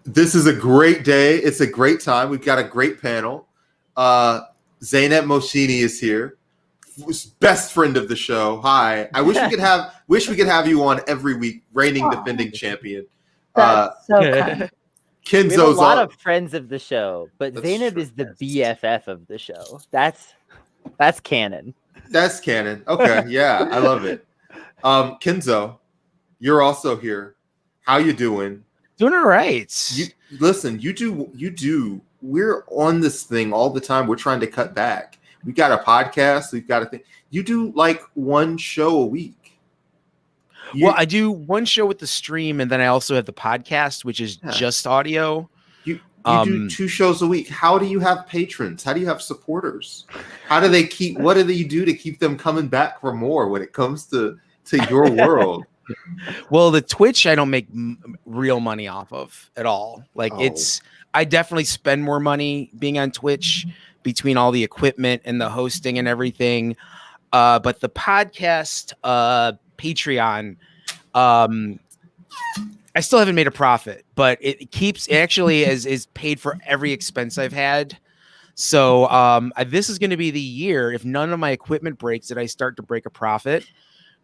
This is a great day. It's a great time. We've got a great panel. Zainab Moshini is here, best friend of the show. Hi. I wish we could have you on every week, reigning defending champion. That's so kind. Kenzo's we have a lot of friends of the show, but Zainab is the BFF of the show. That's canon. That's canon. Okay, yeah, I love it. Kenzo, you're also here. How you doing? Doing all right. You do. We're on this thing all the time. We're trying to cut back. We got a podcast. We've got a thing. You do like one show a week. Well, I do one show with the stream, and then I also have the podcast, which is just audio. You do 2 shows a week. How do you have patrons? How do you have supporters? How do they keep? What do you do to keep them coming back for more when it comes to your world? Well, the Twitch I don't make real money off of at all. I definitely spend more money being on Twitch between all the equipment and the hosting and everything. But the podcast, Patreon, I still haven't made a profit, but it actually is paid for every expense I've had. So this is going to be the year, if none of my equipment breaks, that I start to break a profit,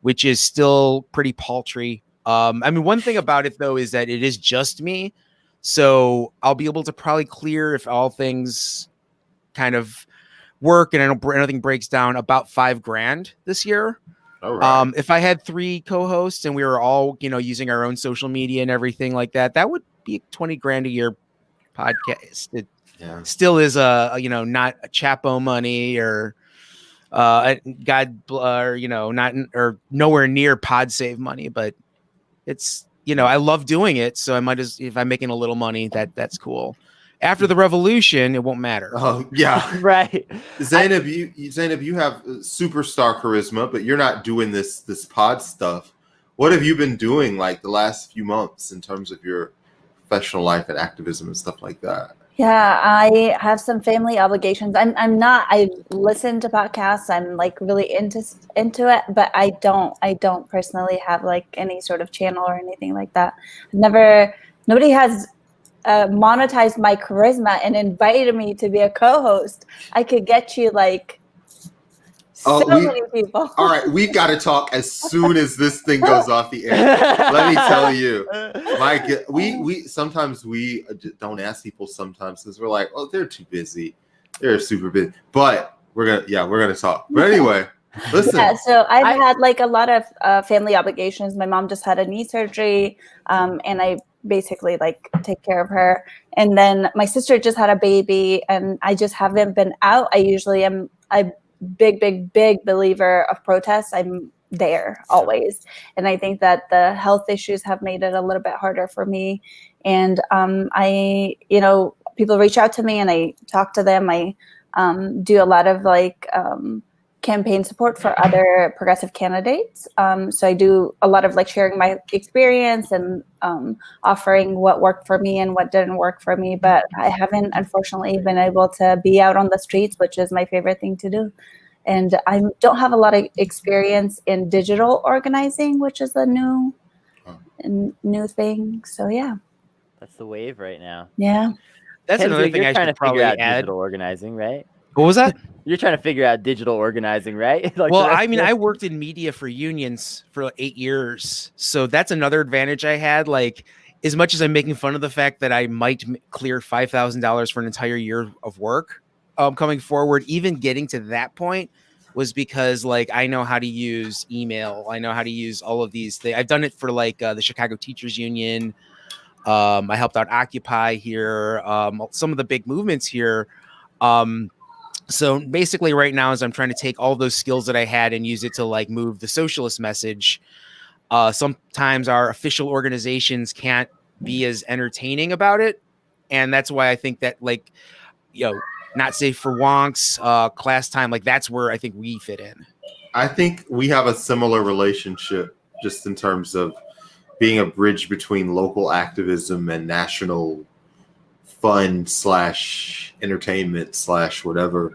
which is still pretty paltry. One thing about it, though, is that it is just me. So I'll be able to probably clear, if all things kind of work and nothing breaks down, about $5,000 this year. All right. If I had 3 co-hosts and we were all, using our own social media and everything like that, that would be $20,000 a year podcast. It still is not a Chapo money or nowhere near Pod Save money, but it's, I love doing it. So I might if I'm making a little money, that's cool. After the revolution, it won't matter. Oh yeah, right. Zainab, you have superstar charisma, but you're not doing this pod stuff. What have you been doing like the last few months in terms of your professional life and activism and stuff like that? Yeah, I have some family obligations. I listen to podcasts. I'm like really into it, but I don't personally have like any sort of channel or anything like that. Nobody has monetized my charisma and invited me to be a co-host. I could get you like many people. All right, we've got to talk as soon as this thing goes off the air. Let me tell you, Mike. We sometimes we don't ask people sometimes because we're like, oh, they're too busy, they're super busy. But we're gonna talk. But anyway, listen. Yeah, so I've had like a lot of family obligations. My mom just had a knee surgery, and I basically like take care of her. And then my sister just had a baby, and I just haven't been out. I usually am. I big believer of protests. I'm there always, and I think that the health issues have made it a little bit harder for me. And people reach out to me and I talk to them. I do a lot of campaign support for other progressive candidates. So I do a lot of sharing my experience and offering what worked for me and what didn't work for me. But I haven't, unfortunately, been able to be out on the streets, which is my favorite thing to do. And I don't have a lot of experience in digital organizing, which is a new thing. So yeah. That's the wave right now. Yeah. That's another thing I should probably add. Digital organizing, right? What was that? You're trying to figure out digital organizing, right? I worked in media for unions for 8 years. So that's another advantage I had. As much as I'm making fun of the fact that I might clear $5,000 for an entire year of work coming forward, even getting to that point was because I know how to use email. I know how to use all of these things. I've done it for the Chicago Teachers Union. I helped out Occupy here, some of the big movements here. So basically right now is I'm trying to take all those skills that I had and use it to move the socialist message. Sometimes our official organizations can't be as entertaining about it. And that's why I think that Not Safe for Wonks, Class Time, that's where I think we fit in. I think we have a similar relationship just in terms of being a bridge between local activism and national fun / entertainment / whatever.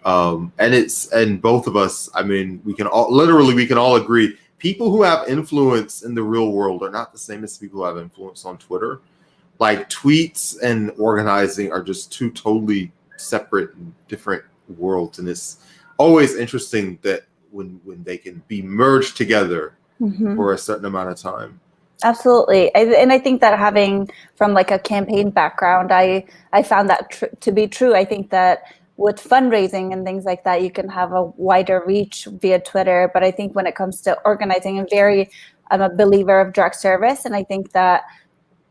And both of us, we can all agree, people who have influence in the real world are not the same as people who have influence on Twitter. Like tweets and organizing are just two totally separate and different worlds, and it's always interesting that when they can be merged together for a certain amount of time. Absolutely. And I think that having from like a campaign background, I found that to be true. I think that with fundraising and things like that, you can have a wider reach via Twitter. But I think when it comes to organizing, I'm a believer of direct service. And I think that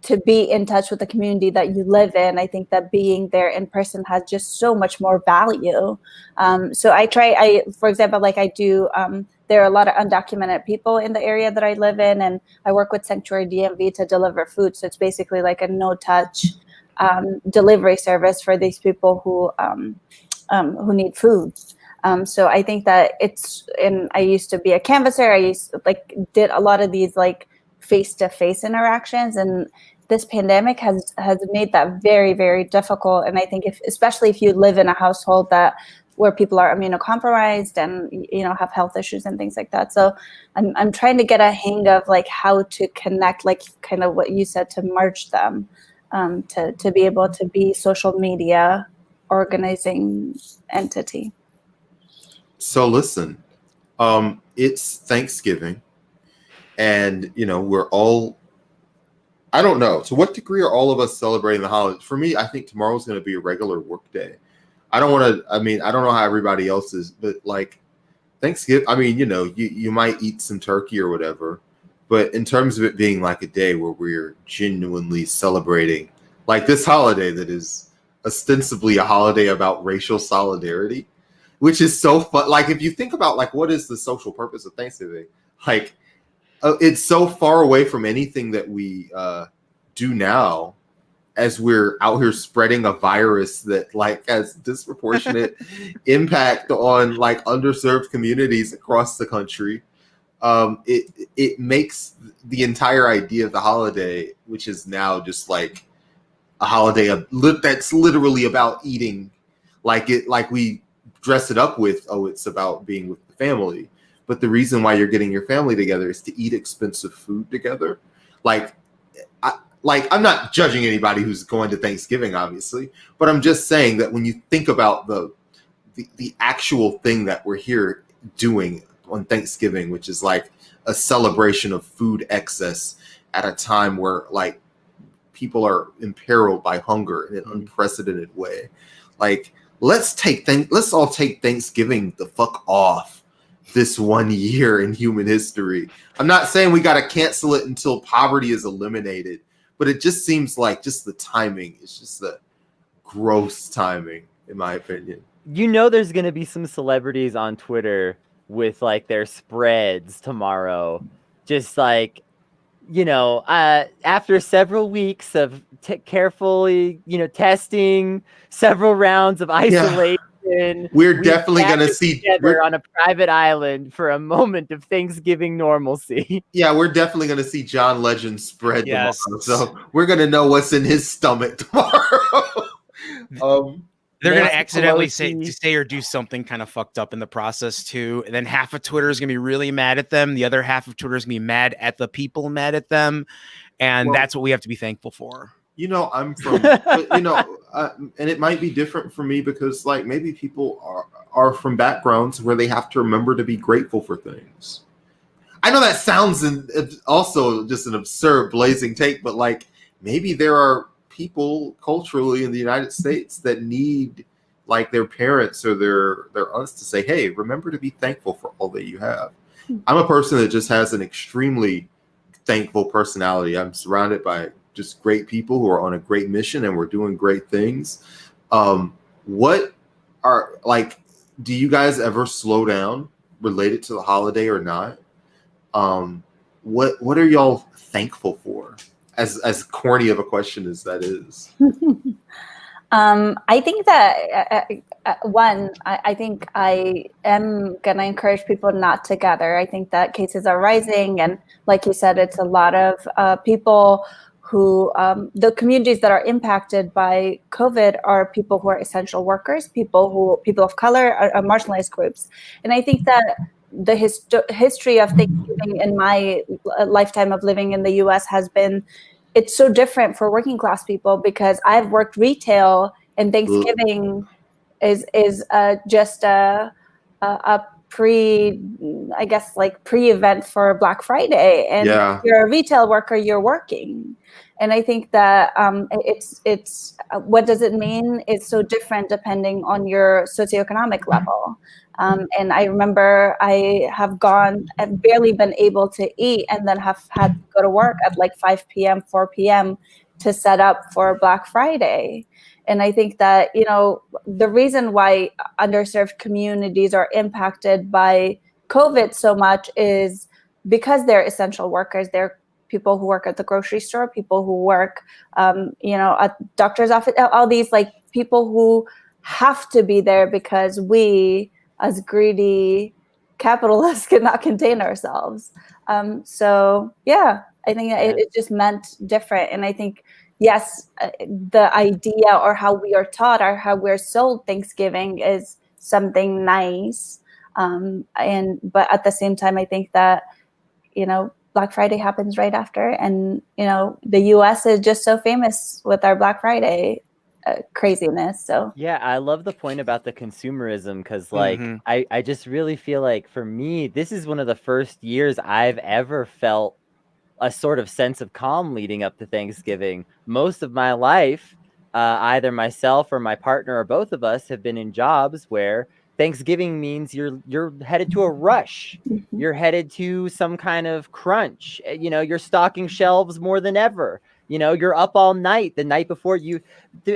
to be in touch with the community that you live in, I think that being there in person has just so much more value. So for example, like I do, there are a lot of undocumented people in the area that I live in, and I work with Sanctuary DMV to deliver food. So it's basically like a no-touch delivery service for these people who need food. So I think that I used to be a canvasser. I did a lot of these like face-to-face interactions, and this pandemic has made that very, very difficult. And I think especially if you live in a household where people are immunocompromised and have health issues and things like that. So I'm trying to get a hang of like how to connect, like kind of what you said, to merge them, to be able to be social media organizing entity. So listen, it's Thanksgiving, and we're all, I don't know, to what degree are all of us celebrating the holidays? For me, I think tomorrow's going to be a regular work day. I don't know how everybody else is, but like Thanksgiving, you might eat some turkey or whatever, but in terms of it being like a day where we're genuinely celebrating like this holiday that is ostensibly a holiday about racial solidarity, which is so fun. Like if you think about like what is the social purpose of Thanksgiving, like it's so far away from anything that we do now, as we're out here spreading a virus that like has disproportionate impact on like underserved communities across the country. It makes the entire idea of the holiday, which is now just like a holiday that's literally about eating, like we dress it up with, it's about being with the family. But the reason why you're getting your family together is to eat expensive food together. I'm not judging anybody who's going to Thanksgiving, obviously, but I'm just saying that when you think about the actual thing that we're here doing on Thanksgiving, which is like a celebration of food excess at a time where like people are imperiled by hunger in an unprecedented way. Like, let's all take Thanksgiving the fuck off this 1 year in human history. I'm not saying we got to cancel it until poverty is eliminated, but it just seems like just the timing is just the gross timing, in my opinion. There's going to be some celebrities on Twitter with like their spreads tomorrow. Just like, after several weeks of carefully, testing, several rounds of isolation, we're definitely going to see on a private island for a moment of Thanksgiving normalcy. Yeah, we're definitely going to see John Legend spread tomorrow. So we're going to know what's in his stomach tomorrow. They're going to accidentally say or do something kind of fucked up in the process too. And then half of Twitter is going to be really mad at them. The other half of Twitter is going to be mad at the people mad at them. And that's what we have to be thankful for. I'm from, and it might be different for me because like maybe people are from backgrounds where they have to remember to be grateful for things. I know that sounds also just an absurd blazing take, but like maybe there are people culturally in the United States that need like their parents or their aunts to say, hey, remember to be thankful for all that you have. I'm a person that just has an extremely thankful personality. I'm surrounded by just great people who are on a great mission and we're doing great things. What are like, do you guys ever slow down related to the holiday or not? What are y'all thankful for? As corny of a question as that is. I think that I think I am going to encourage people not to gather. I think that cases are rising, and like you said, it's a lot of people who the communities that are impacted by COVID are people who are essential workers, people of color, are marginalized groups. And I think that the history of Thanksgiving in my lifetime of living in the U.S. has been it's so different for working class people because I've worked retail, and Thanksgiving is just a pre-event for Black Friday, and if you're a retail worker, you're working. And I think that it's what does it mean? It's so different depending on your socioeconomic level. And I remember I've barely been able to eat, and then have had to go to work at like 5 p.m., 4 p.m. to set up for Black Friday. And I think that, the reason why underserved communities are impacted by COVID so much is because they're essential workers. They're people who work at the grocery store, people who work, at doctor's office, all these like people who have to be there because we, as greedy capitalists, cannot contain ourselves. So yeah, I think it just meant different. And I think, yes, the idea or how we are taught or how we're sold Thanksgiving is something nice. But at the same time, I think that, Black Friday happens right after. And, the US is just so famous with our Black Friday craziness. So yeah, I love the point about the consumerism, because like I just really feel like for me, this is one of the first years I've ever felt a sort of sense of calm leading up to Thanksgiving. Most of my life, either myself or my partner or both of us have been in jobs where Thanksgiving means you're headed to a rush. You're headed to some kind of crunch. You're stocking shelves more than ever. You're up all night the night before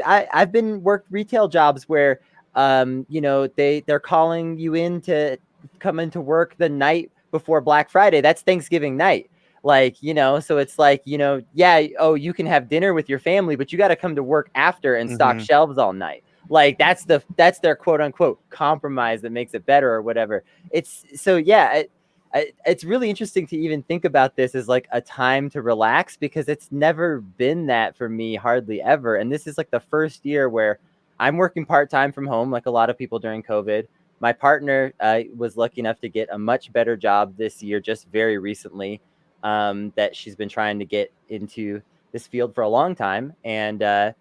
I've been worked retail jobs where, they're calling you in to come into work the night before Black Friday. That's Thanksgiving night. Like, so it's like, you can have dinner with your family, but you got to come to work after and stock shelves all night. Like that's their quote unquote compromise that makes it better or whatever. It's really interesting to even think about this as like a time to relax, because it's never been that for me, hardly ever. And this is like the first year where I'm working part-time from home, like a lot of people during COVID. My partner was lucky enough to get a much better job this year, just very recently, that she's been trying to get into this field for a long time. And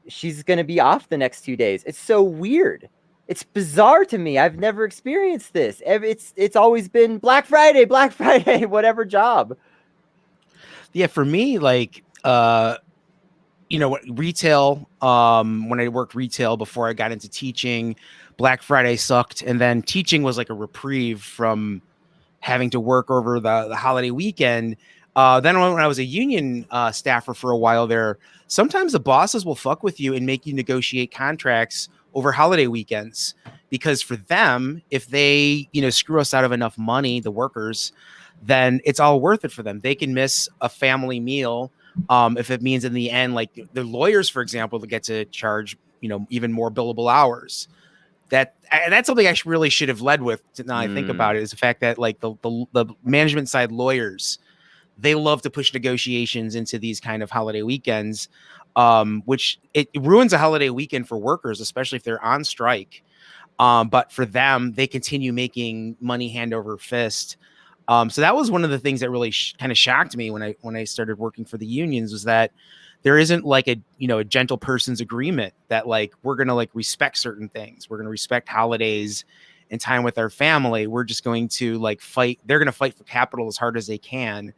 she's going to be off the next 2 days. It's so weird. It's bizarre to me. I've never experienced this. It's always been Black Friday, whatever job. Yeah, for me, like, retail, when I worked retail before I got into teaching, Black Friday sucked. And then teaching was like a reprieve from having to work over the holiday weekend. Then when I was a union staffer for a while there, sometimes the bosses will fuck with you and make you negotiate contracts over holiday weekends, because for them, if they, screw us out of enough money, the workers, then it's all worth it for them. They can miss a family meal. If it means in the end, like the lawyers, for example, that get to charge, even more billable hours. That's something I really should have led with. Now I think about it, is the fact that like the management side lawyers, they love to push negotiations into these kind of holiday weekends, which it ruins a holiday weekend for workers, especially if they're on strike. But for them, they continue making money hand over fist. So that was one of the things that really kind of shocked me when I started working for the unions, was that there isn't like a gentle person's agreement that like we're going to like respect certain things. We're going to respect holidays and time with our family. We're just going to like fight. They're going to fight for capital as hard as they can.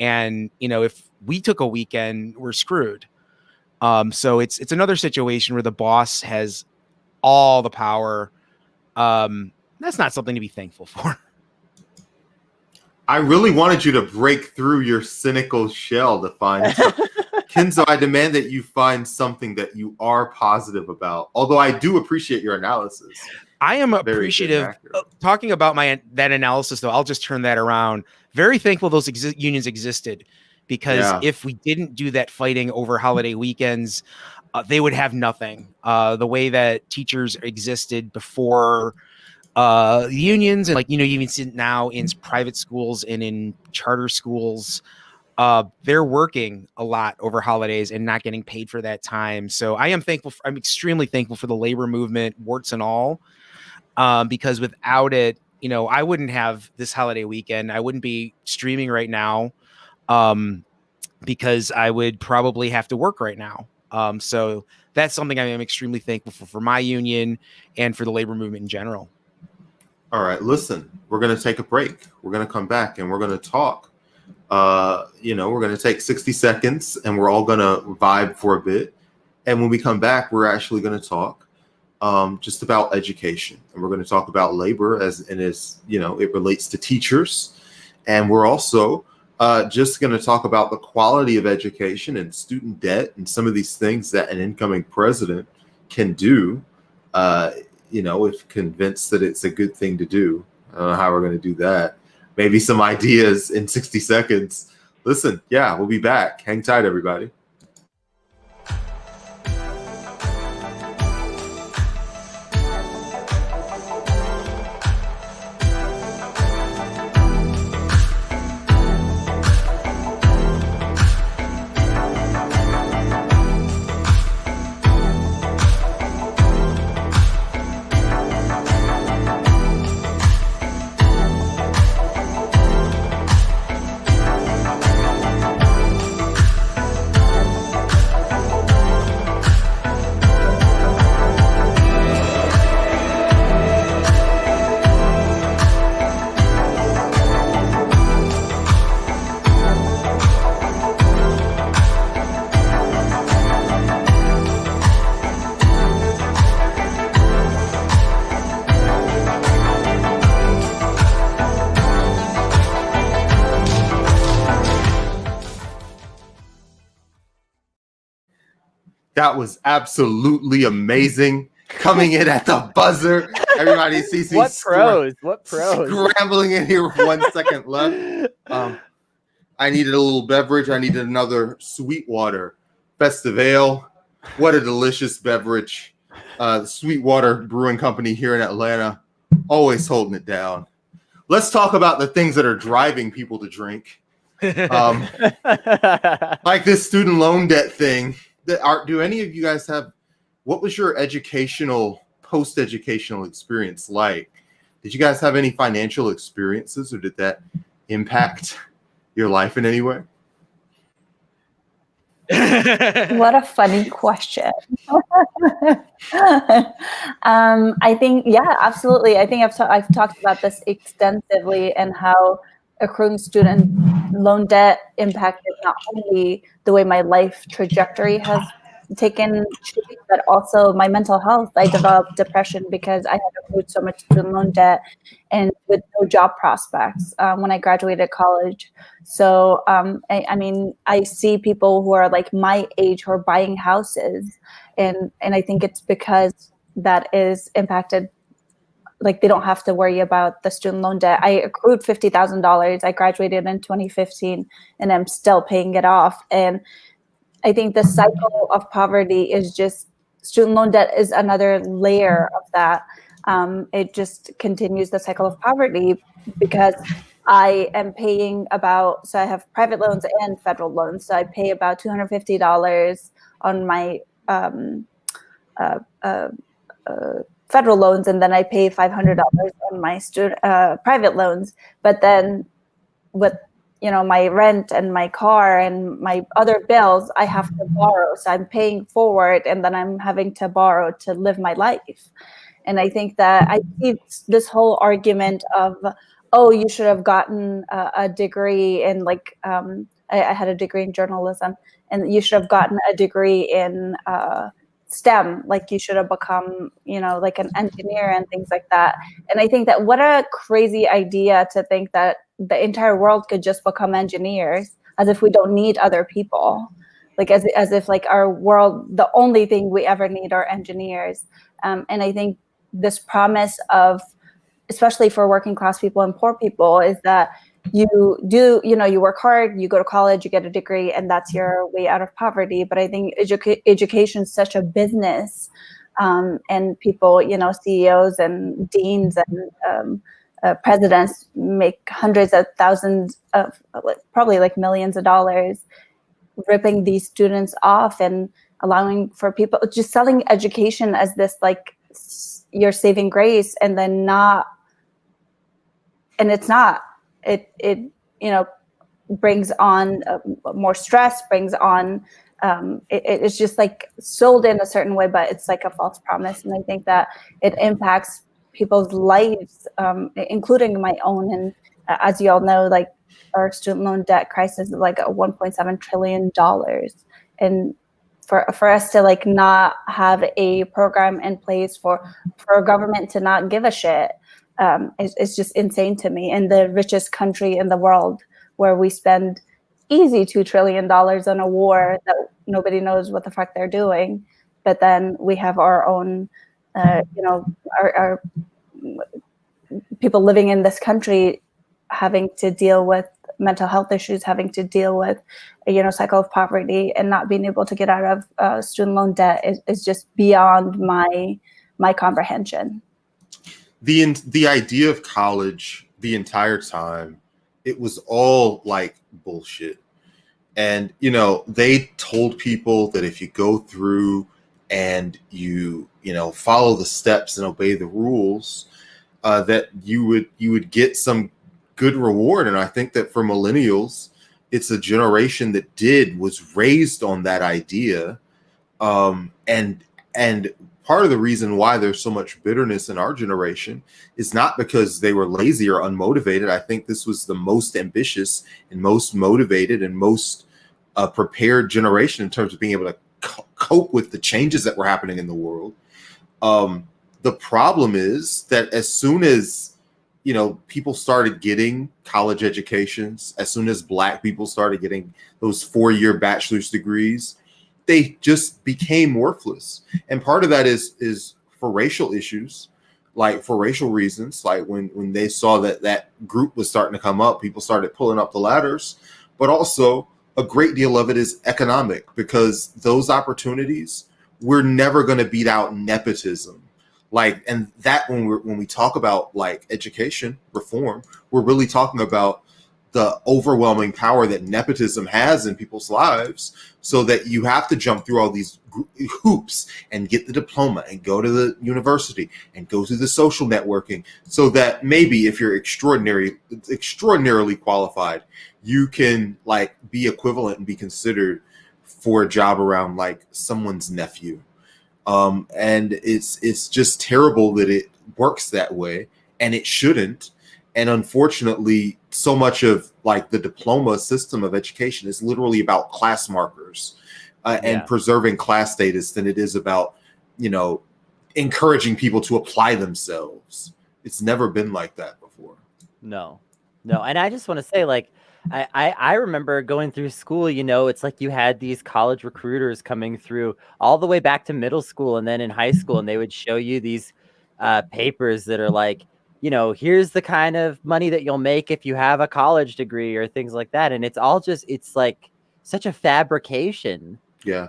And, if we took a weekend, we're screwed. So it's another situation where the boss has all the power. That's not something to be thankful for. I really wanted you to break through your cynical shell to find Kenzo, I demand that you find something that you are positive about. Although I do appreciate your analysis. I am appreciative. Talking about that analysis, though, I'll just turn that around. Very thankful those unions existed, because if we didn't do that fighting over holiday weekends, they would have nothing. The way that teachers existed before the unions, and like you even see it now in private schools and in charter schools, they're working a lot over holidays and not getting paid for that time. So I'm extremely thankful for the labor movement, warts and all, because without it, I wouldn't have this holiday weekend. I wouldn't be streaming right now. because I would probably have to work right now. So that's something I am extremely thankful for my union and for the labor movement in general. All right, listen, we're going to take a break. We're going to come back and we're going to talk. We're going to take 60 seconds and we're all going to vibe for a bit. And when we come back, we're actually going to talk just about education. And we're going to talk about labor as it relates to teachers. And we're also just going to talk about the quality of education and student debt and some of these things that an incoming president can do, if convinced that it's a good thing to do. I don't know how we're going to do that. Maybe some ideas in 60 seconds. Listen, yeah, we'll be back. Hang tight, everybody. That was absolutely amazing. Coming in at the buzzer. Everybody sees me What pros? Scrambling in here with 1 second left. I needed a little beverage. I needed another Sweetwater Festive Ale. What a delicious beverage. The Sweetwater Brewing Company here in Atlanta, always holding it down. Let's talk about the things that are driving people to drink. Like this student loan debt thing. Do any of you guys have, what was your post-educational experience like? Did you guys have any financial experiences, or did that impact your life in any way? What a funny question. I think, yeah, absolutely. I think I've talked about this extensively, and how accruing student loan debt impacted not only the way my life trajectory has taken shape, but also my mental health. I developed depression because I had accrued so much student loan debt and with no job prospects when I graduated college. So, I see people who are like my age who are buying houses, and I think it's because that is impacted. Like, they don't have to worry about the student loan debt. I accrued $50,000. I graduated in 2015, and I'm still paying it off. And I think the cycle of poverty is just, student loan debt is another layer of that. It just continues the cycle of poverty, because I am paying so I have private loans and federal loans. So I pay about $250 on my federal loans, and then I pay $500 on my private loans. But then with my rent and my car and my other bills, I have to borrow. So I'm paying forward, and then I'm having to borrow to live my life. And I think that I see this whole argument of, oh, you should have gotten a degree in I had a degree in journalism, and you should have gotten a degree in STEM, like you should have become, like an engineer and things like that. And I think that what a crazy idea to think that the entire world could just become engineers, as if we don't need other people, like as if like our world, the only thing we ever need are engineers. And I think this promise of, especially for working class people and poor people, is that you work hard, you go to college, you get a degree, and that's your way out of poverty. But I think education is such a business, and people, CEOs and deans and presidents make hundreds of thousands of, probably like millions of dollars, ripping these students off and allowing for people, just selling education as this like your saving grace, and then not, and it's not. It brings on more stress, brings on it's just like sold in a certain way, but it's like a false promise. And I think that it impacts people's lives, including my own. And as you all know, like our student loan debt crisis is like a $1.7 trillion. And for us to like not have a program in place for a government to not give a shit, it's just insane to me. In the richest country in the world, where we spend easy $2 trillion on a war that nobody knows what the fuck they're doing, but then we have our own, our people living in this country having to deal with mental health issues, having to deal with, cycle of poverty, and not being able to get out of student loan debt is just beyond my comprehension. The idea of college the entire time, it was all like bullshit. And, they told people that if you go through and you follow the steps and obey the rules, that you would get some good reward. And I think that for millennials, it's a generation that was raised on that idea. And part of the reason why there's so much bitterness in our generation is not because they were lazy or unmotivated. I think this was the most ambitious and most motivated and most prepared generation in terms of being able to cope with the changes that were happening in the world. The problem is that as soon as people started getting college educations, as soon as Black people started getting those 4-year bachelor's degrees, they just became worthless. And part of that is for racial issues, like for racial reasons, like when they saw that group was starting to come up, people started pulling up the ladders. But also a great deal of it is economic, because those opportunities, we're never going to beat out nepotism. Like, and that when we talk about like education reform, we're really talking about the overwhelming power that nepotism has in people's lives, so that you have to jump through all these hoops and get the diploma and go to the university and go through the social networking, so that maybe if you're extraordinarily qualified, you can like be equivalent and be considered for a job around like someone's nephew. And it's just terrible that it works that way, and it shouldn't. And unfortunately, so much of like the diploma system of education is literally about class markers and preserving class status than it is about, encouraging people to apply themselves. It's never been like that before. No. And I just want to say, like, I remember going through school, it's like you had these college recruiters coming through all the way back to middle school and then in high school, and they would show you these papers that are like, here's the kind of money that you'll make if you have a college degree or things like that. And it's all just, it's like such a fabrication. Yeah.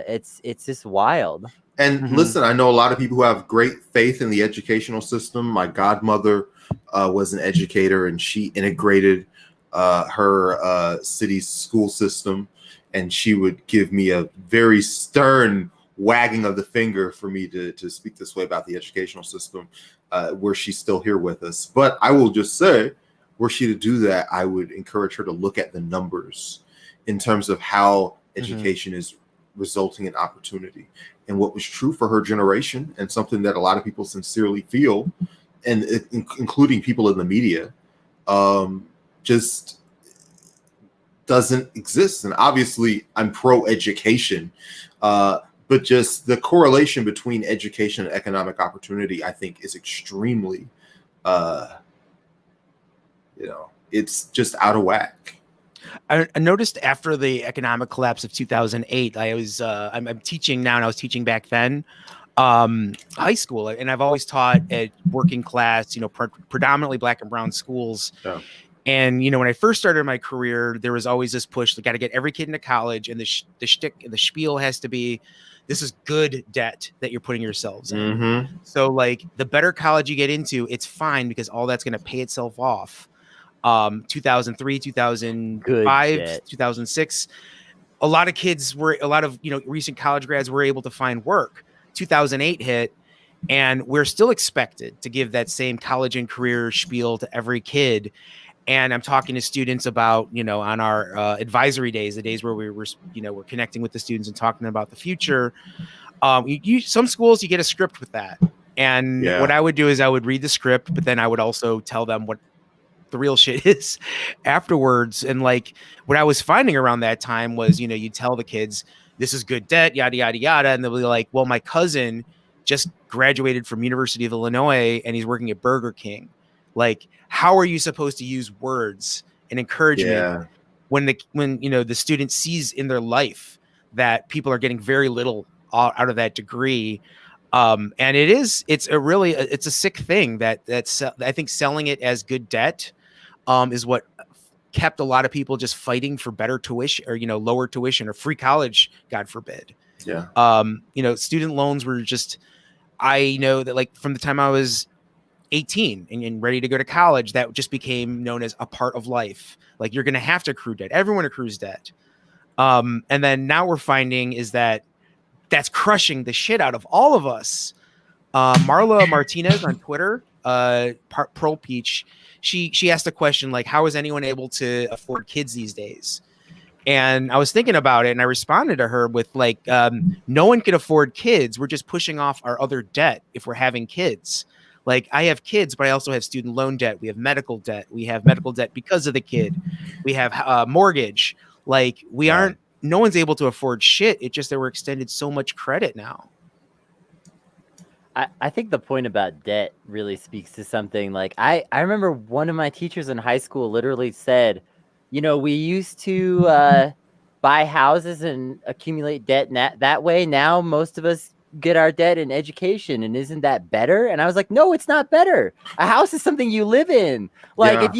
It's just wild. And listen, I know a lot of people who have great faith in the educational system. My godmother was an educator, and she integrated her city's school system, and she would give me a very stern wagging of the finger for me to speak this way about the educational system, where she's still here with us. But I will just say, were she to do that, I would encourage her to look at the numbers in terms of how education is resulting in opportunity. And what was true for her generation, and something that a lot of people sincerely feel, and including people in the media, just doesn't exist. And obviously I'm pro-education, but just the correlation between education and economic opportunity, I think, is extremely, it's just out of whack. I noticed after the economic collapse of 2008, I'm teaching now, and I was teaching back then, high school, and I've always taught at working class, predominantly Black and brown schools. Yeah. And, when I first started my career, there was always this push, got to get every kid into college, and the shtick, the spiel has to be, this is good debt that you're putting yourselves in. So like the better college you get into, it's fine, because all that's going to pay itself off. 2003, 2005, 2006, a lot of recent college grads were able to find work. 2008 hit, and we're still expected to give that same college and career spiel to every kid. And I'm talking to students about, on our advisory days, the days where we're connecting with the students and talking about the future. Some schools, you get a script with that. And what I would do is I would read the script, but then I would also tell them what the real shit is afterwards. And like what I was finding around that time was, you tell the kids, this is good debt, yada, yada, yada. And they'll be like, well, my cousin just graduated from University of Illinois and he's working at Burger King. Like, how are you supposed to use words and encouragement when the student sees in their life that people are getting very little out of that degree? And it's a sick thing that's I think selling it as good debt is what kept a lot of people just fighting for better tuition or lower tuition or free college, God forbid. Student loans were just, I know that like from the time I was 18 and ready to go to college, that just became known as a part of life. Like you're going to have to accrue debt. Everyone accrues debt. And then now we're finding is that's crushing the shit out of all of us. Marla Martinez on Twitter, Pearl Peach, she asked a question like, how is anyone able to afford kids these days? And I was thinking about it and I responded to her with like, no one can afford kids. We're just pushing off our other debt if we're having kids. Like I have kids, but I also have student loan debt. We have medical debt. We have medical debt because of the kid. We have mortgage. Like no one's able to afford shit. It's just that we're extended so much credit now. I think the point about debt really speaks to something. Like I remember one of my teachers in high school literally said, we used to buy houses and accumulate debt that way. Now most of us get our debt in education, and isn't that better? And I was like, no, it's not better. A house is something you live in. Like if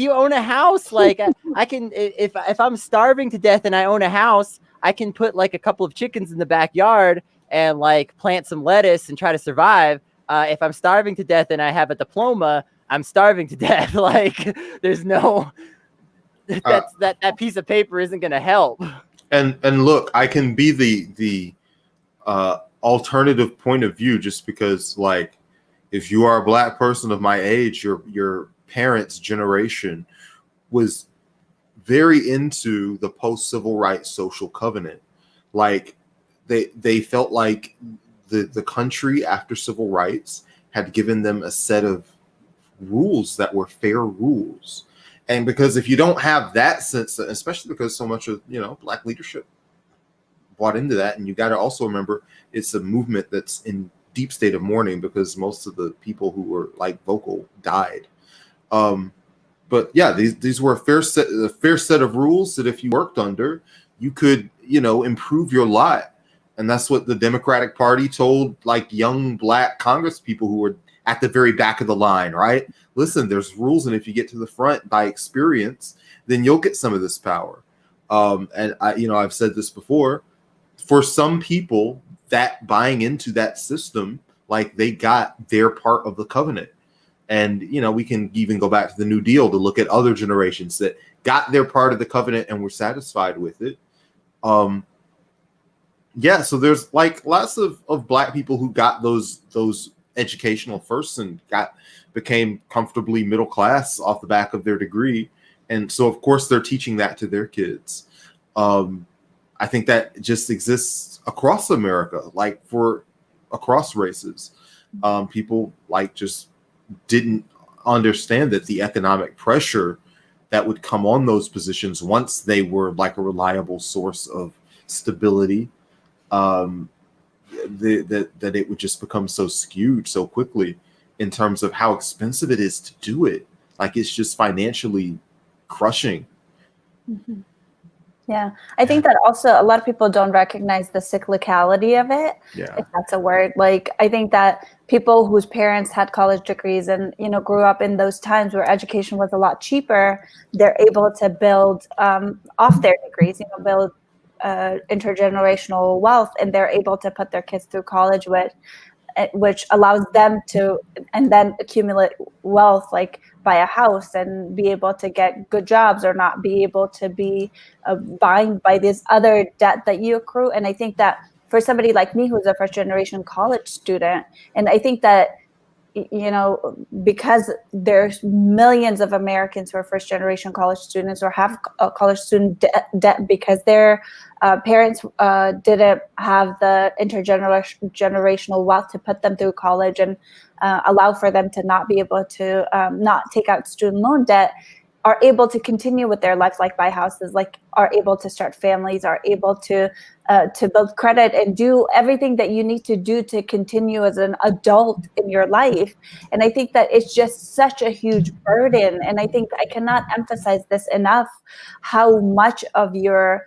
you own a house, like I can, if I'm starving to death and I own a house, I can put like a couple of chickens in the backyard and like plant some lettuce and try to survive. If I'm starving to death and I have a diploma, I'm starving to death. Like there's no, that piece of paper isn't going to help. And look, I can be the alternative point of view just because, like, if you are a Black person of my age, your parents' generation was very into the post-civil rights social covenant. Like they felt like the country after civil rights had given them a set of rules that were fair rules. And because if you don't have that sense, especially because so much of Black leadership bought into that, and you got to also remember it's a movement that's in deep state of mourning because most of the people who were like vocal died. But yeah, these were a fair set of rules that if you worked under, you could improve your lot. And that's what the Democratic Party told like young Black Congress people who were at the very back of the line, right? Listen, there's rules, and if you get to the front by experience, then you'll get some of this power. And I've said this before. For some people, that buying into that system, like they got their part of the covenant. And, we can even go back to the New Deal to look at other generations that got their part of the covenant and were satisfied with it. So there's like lots of Black people who got those educational firsts and became comfortably middle class off the back of their degree. And so, of course, they're teaching that to their kids. I think that just exists across America, like across races. People like just didn't understand that the economic pressure that would come on those positions once they were like a reliable source of stability, that it would just become so skewed so quickly in terms of how expensive it is to do it. Like it's just financially crushing. Mm-hmm. Yeah, I think that also a lot of people don't recognize the cyclicality of it, if that's a word. Like, I think that people whose parents had college degrees and, grew up in those times where education was a lot cheaper, they're able to build off their degrees, build intergenerational wealth, and they're able to put their kids through college which allows them to, and then accumulate wealth, like buy a house and be able to get good jobs or not be able to be bound by this other debt that you accrue. And I think that for somebody like me, who's a first generation college student, and I think that you know, because there's millions of Americans who are first generation college students or have a college student debt because their parents didn't have the intergenerational wealth to put them through college and allow for them to not be able to not take out student loan debt, are able to continue with their lives, like buy houses, like are able to start families, are able to build credit and do everything that you need to do to continue as an adult in your life. And I think that it's just such a huge burden. And I think I cannot emphasize this enough, how much of your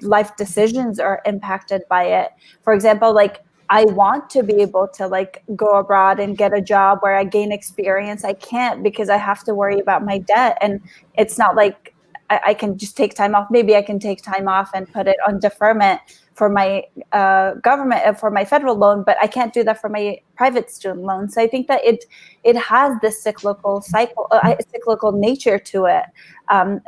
life decisions are impacted by it. For example, like I want to be able to like go abroad and get a job where I gain experience. I can't because I have to worry about my debt. And it's not like I can just take time off. Maybe I can take time off and put it on deferment for my government, for my federal loan, but I can't do that for my private student loan. So I think that it has this cyclical nature to it,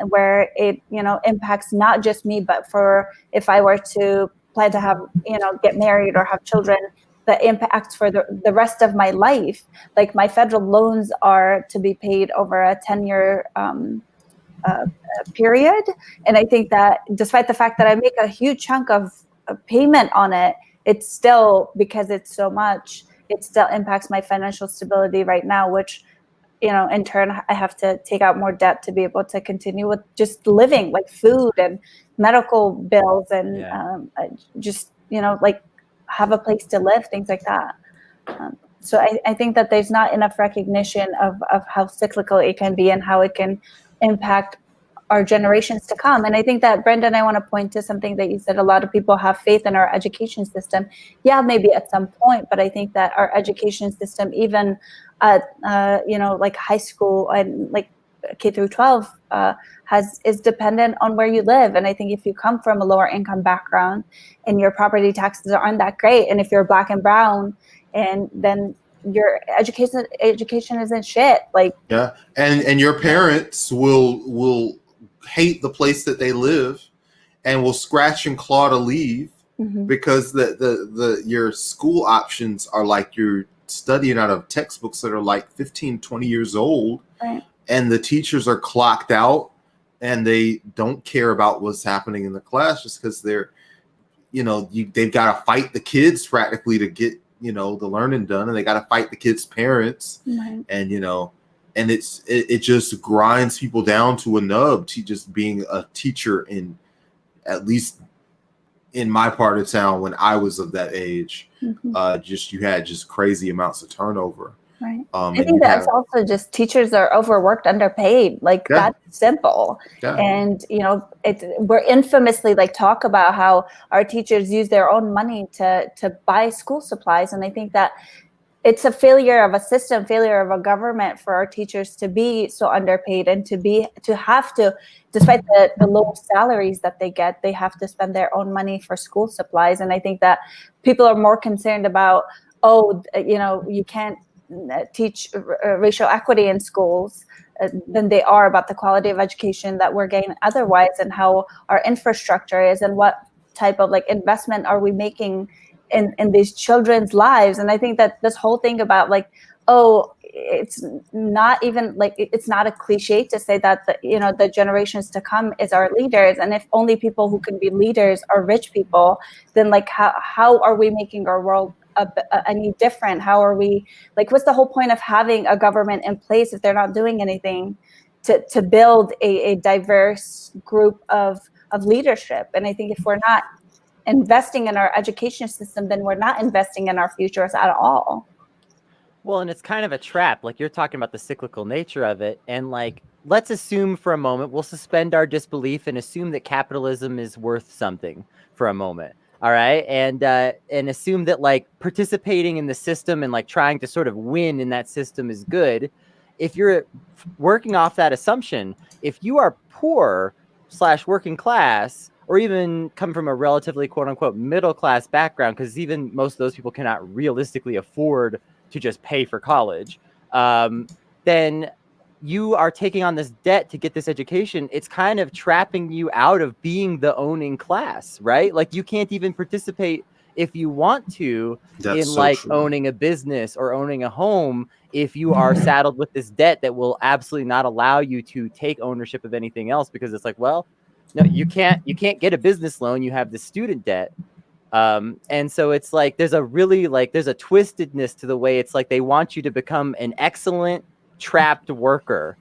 where it, you know, impacts not just me, but for if I were to plan to have, you know, get married or have children, the impacts for the rest of my life. Like my federal loans are to be paid over a 10-year period. And I think that despite the fact that I make a huge chunk of payment on it, it's still, because it's so much, it still impacts my financial stability right now, which, you know, in turn, I have to take out more debt to be able to continue with just living, like food and medical bills and just, you know, like have a place to live, things like that. So I think that there's not enough recognition of how cyclical it can be and how it can impact our generations to come. And I think that, Brendan, I want to point to something that you said. A lot of people have faith in our education system. Yeah, maybe at some point, but I think that our education system, even at you know, like high school and like K through 12, is dependent on where you live. And I think if you come from a lower income background and your property taxes aren't that great, and if you're Black and brown, and then your education isn't shit. Like, yeah, and your parents will hate the place that they live and will scratch and claw to leave because the your school options are like you're studying out of textbooks that are like 15, 20 years old, right. And the teachers are clocked out and they don't care about what's happening in the class just because they're, you know, they've got to fight the kids practically to get, you know, the learning done, and they got to fight the kids' parents, right. And you know, and it just grinds people down to a nub to just being a teacher in, at least in my part of town when I was of that age. Just you had just crazy amounts of turnover. Right. I think that's also just teachers are overworked, underpaid. Like that's simple. Yeah. And you know, we're infamously like talk about how our teachers use their own money to buy school supplies, and I think that it's a failure of a system, failure of a government for our teachers to be so underpaid and to have to, despite the low salaries that they get, they have to spend their own money for school supplies. And I think that people are more concerned about, oh, you know, you can't teach racial equity in schools than they are about the quality of education that we're getting otherwise, and how our infrastructure is, and what type of like investment are we making in these children's lives. And I think that this whole thing about like, oh, it's not even like, it's not a cliche to say that you know, the generations to come is our leaders, and if only people who can be leaders are rich people, then like how are we making our world any different? How are we, like, what's the whole point of having a government in place if they're not doing anything to build a diverse group of leadership? And I think if we're not investing in our education system, then we're not investing in our futures at all. Well, and it's kind of a trap. Like, you're talking about the cyclical nature of it, and like, let's assume for a moment, we'll suspend our disbelief and assume that capitalism is worth something for a moment. All right. And assume that like participating in the system and like trying to sort of win in that system is good. If you're working off that assumption, if you are poor / working class, or even come from a relatively quote unquote middle class background, because even most of those people cannot realistically afford to just pay for college, then you are taking on this debt to get this education. It's kind of trapping you out of being the owning class, right? Like, you can't even participate if you want to That's in so like true. owning a business or owning a home, if you are saddled with this debt that will absolutely not allow you to take ownership of anything else, because it's like, well, no, you can't get a business loan. You have the student debt. And so it's like there's a twistedness to the way it's like they want you to become an excellent trapped worker,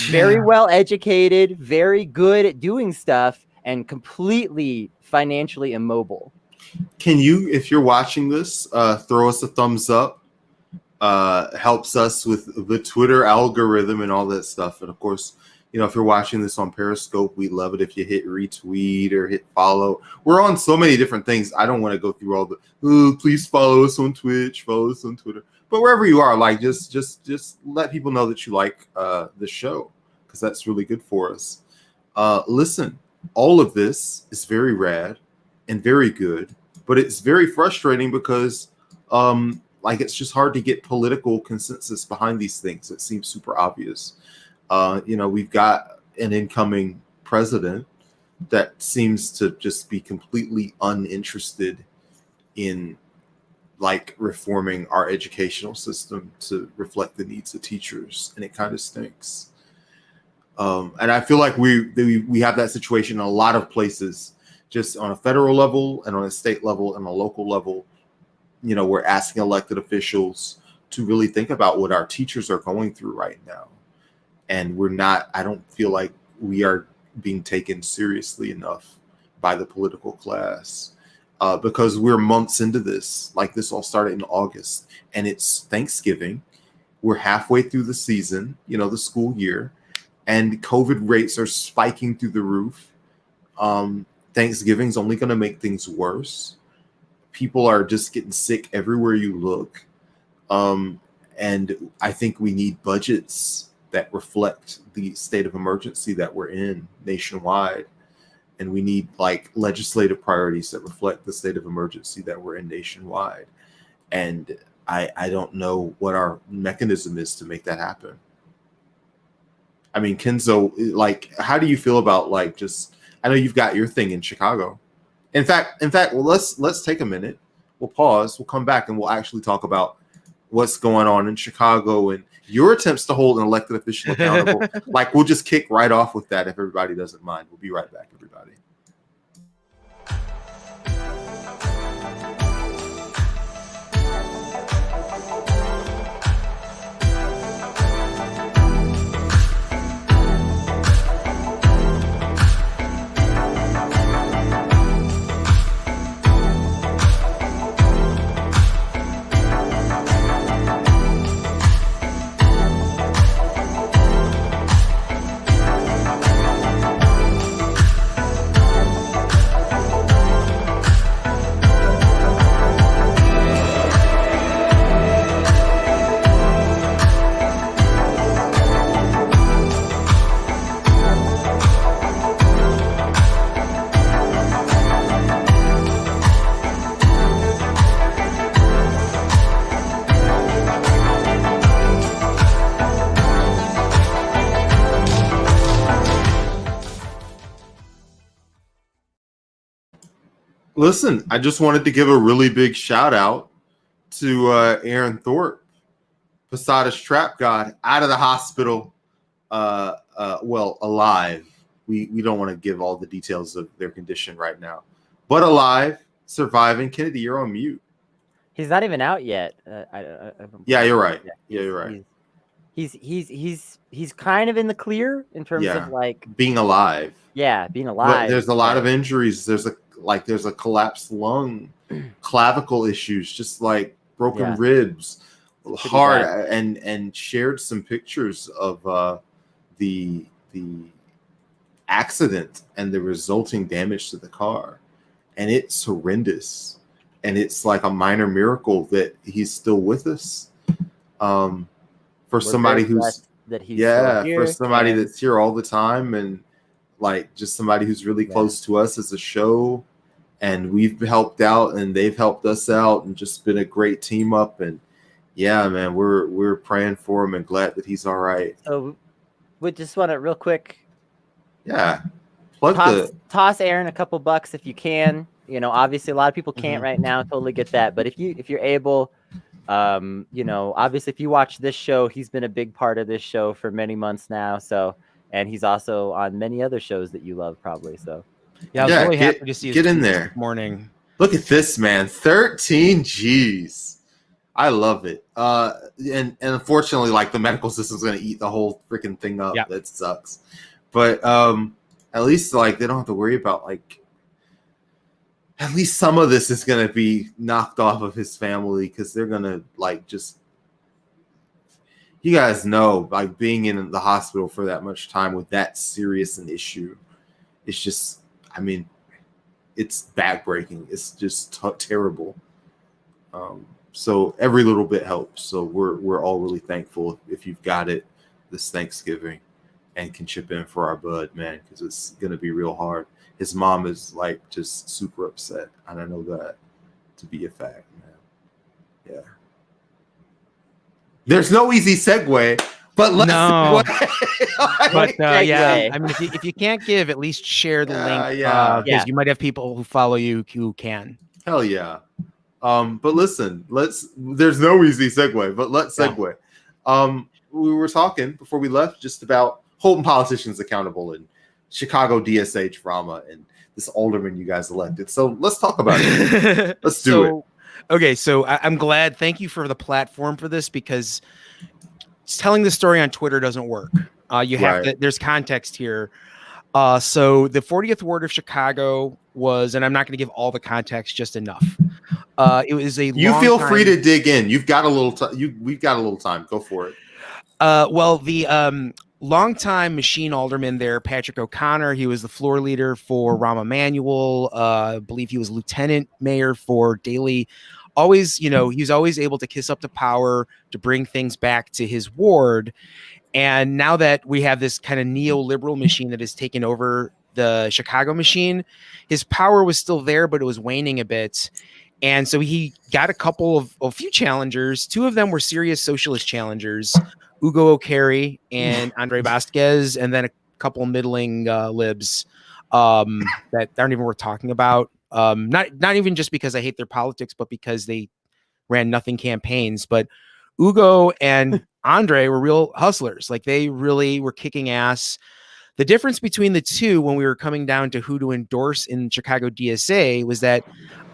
very well educated, very good at doing stuff, and completely financially immobile. Can you, if you're watching this, throw us a thumbs up? Helps us with the Twitter algorithm and all that stuff. And of course, if you're watching this on Periscope, we love it if you hit retweet or hit follow. We're on so many different things. I don't want to go through all the, please follow us on Twitch, follow us on Twitter. But wherever you are, like just let people know that you like the show, because that's really good for us. Listen, all of this is very rad and very good, but it's very frustrating because it's just hard to get political consensus behind these things. It seems super obvious. We've got an incoming president that seems to just be completely uninterested in reforming our educational system to reflect the needs of teachers, and it kind of stinks. And I feel like we have that situation in a lot of places, just on a federal level and on a state level and a local level. We're asking elected officials to really think about what our teachers are going through right now. And I don't feel like we are being taken seriously enough by the political class, because we're months into this. Like, this all started in August, and it's Thanksgiving. We're halfway through the season, the school year, and COVID rates are spiking through the roof. Thanksgiving's only going to make things worse. People are just getting sick everywhere you look. And I think we need budgets that reflect the state of emergency that we're in nationwide. And we need legislative priorities that reflect the state of emergency that we're in nationwide. And I don't know what our mechanism is to make that happen. I mean, Kenzo, how do you feel about I know you've got your thing in Chicago. In fact, well, let's take a minute. We'll pause. We'll come back and we'll actually talk about what's going on in Chicago and your attempts to hold an elected official accountable. We'll just kick right off with that if everybody doesn't mind. We'll be right back, everybody. Listen, I just wanted to give a really big shout out to Aaron Thorpe, Posada's trap god, out of the hospital, alive. We don't want to give all the details of their condition right now, but alive, surviving. Kennedy, you're on mute. He's not even out yet. Yeah, you're right. Yeah, you're right. He's kind of in the clear in terms of being alive. Yeah, being alive. But there's a lot of injuries. There's a collapsed lung, clavicle issues, just broken ribs, hard, and shared some pictures of the accident and the resulting damage to the car, and it's horrendous. And it's a minor miracle that he's still with us. For somebody who's for somebody that's here all the time, and just somebody who's really close to us as a show. And we've helped out and they've helped us out and just been a great team up. And yeah, man, we're praying for him and glad that he's all right. So we just want to real quick. Yeah. Toss Aaron a couple bucks if you can. obviously a lot of people can't right now. Totally get that. But if you're able, obviously if you watch this show, he's been a big part of this show for many months now. So, and he's also on many other shows that you love probably. So yeah, I was really happy to see his get in tweets there this morning. Look at this, man. 13 G's. I love it. And unfortunately, like the medical system's gonna eat the whole freaking thing up. Yep. That sucks. But at least like they don't have to worry about like at least some of this is gonna be knocked off of his family because they're gonna like just you guys know like being in the hospital for that much time with that serious an issue, it's just it's backbreaking. It's just terrible. So every little bit helps. So we're all really thankful if you've got it this Thanksgiving and can chip in for our bud, man, because it's gonna be real hard. His mom is like just super upset, and I know that to be a fact, man. Yeah. There's no easy segue, but let's. No. But yeah, segue. I mean, if you can't give, at least share the link. Yeah. Because you might have people who follow you who can. Hell yeah. But listen, there's no easy segue, but let's segue. We were talking before we left just about holding politicians accountable and Chicago DSA drama and this alderman you guys elected. So let's talk about it. Let's do it. Okay, so I'm glad. Thank you for the platform for this because telling the story on Twitter doesn't work. You have to. There's context here. So the 40th ward of Chicago was, and I'm not going to give all the context, just enough. It was a. You feel free to dig in. You've got a little time. We've got a little time. Go for it. Well, the longtime machine alderman there, Patrick O'Connor, he was the floor leader for Rahm Emanuel. I believe he was lieutenant mayor for Daley. Always, he was always able to kiss up to power to bring things back to his ward. And now that we have this kind of neoliberal machine that has taken over the Chicago machine, his power was still there, but it was waning a bit. And so he got a few challengers. Two of them were serious socialist challengers, Ugo O'Carey and Andre Vasquez, and then a couple middling libs that aren't even worth talking about. Not even just because I hate their politics, but because they ran nothing campaigns. But Ugo and Andre were real hustlers. Like they really were kicking ass. The difference between the two when we were coming down to who to endorse in Chicago DSA was that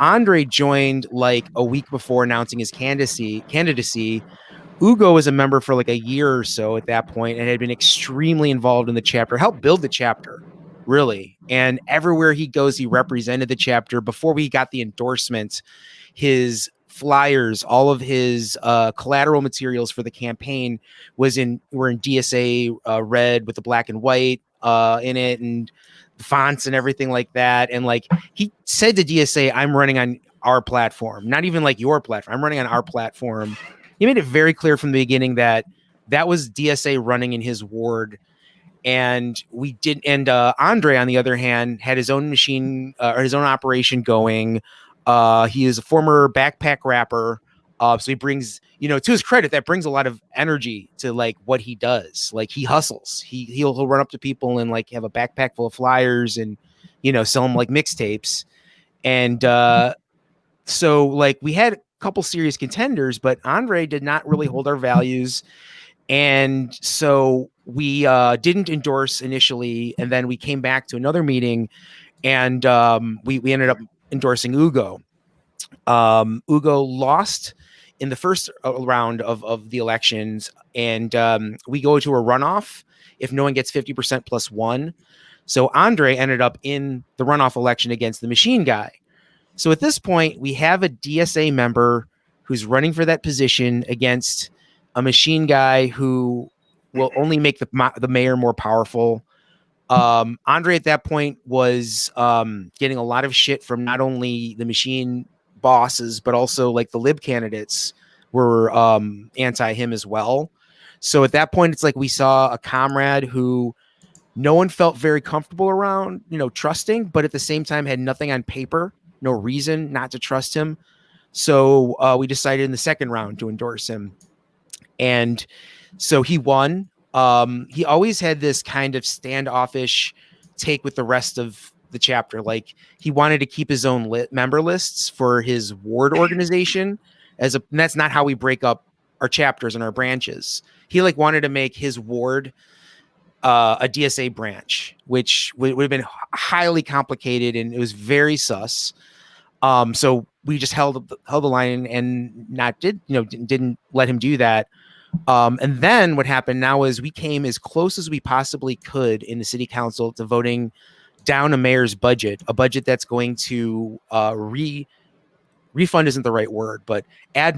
Andre joined like a week before announcing his candidacy. Ugo was a member for like a year or so at that point and had been extremely involved in the chapter, helped build the chapter, really. And everywhere he goes, he represented the chapter. Before we got the endorsement, his flyers, all of his collateral materials for the campaign were in DSA red with the black and white in it and fonts and everything like that. And like he said to DSA, I'm running on our platform, not even like your platform. I'm running on our platform. He made it very clear from the beginning that was DSA running in his ward. And we did. And Andre, on the other hand, had his own machine or his own operation going. He is a former backpack rapper. So he brings, to his credit, that brings a lot of energy to like what he does. Like he hustles. He'll run up to people and like have a backpack full of flyers and, sell them like mixtapes. And so like we had a couple serious contenders, but Andre did not really hold our values. And so we didn't endorse initially. And then we came back to another meeting and we ended up endorsing Ugo. Ugo lost in the first round of the elections, and we go to a runoff if no one gets 50% plus one. So Andre ended up in the runoff election against the machine guy. So at this point, we have a DSA member who's running for that position against a machine guy who will only make the mayor more powerful. Andre at that point was getting a lot of shit from not only the machine bosses, but also like the lib candidates were anti him as well. So at that point, it's like we saw a comrade who no one felt very comfortable around, trusting, but at the same time had nothing on paper, no reason not to trust him. So we decided in the second round to endorse him. And so he won. He always had this kind of standoffish take with the rest of the chapter. Like he wanted to keep his own member lists for his ward organization and that's not how we break up our chapters and our branches. He like wanted to make his ward a DSA branch, which would have been highly complicated and it was very sus. So we just held the line and didn't let him do that. And then what happened now is we came as close as we possibly could in the city council to voting down a mayor's budget, a budget that's going to refund isn't the right word, but add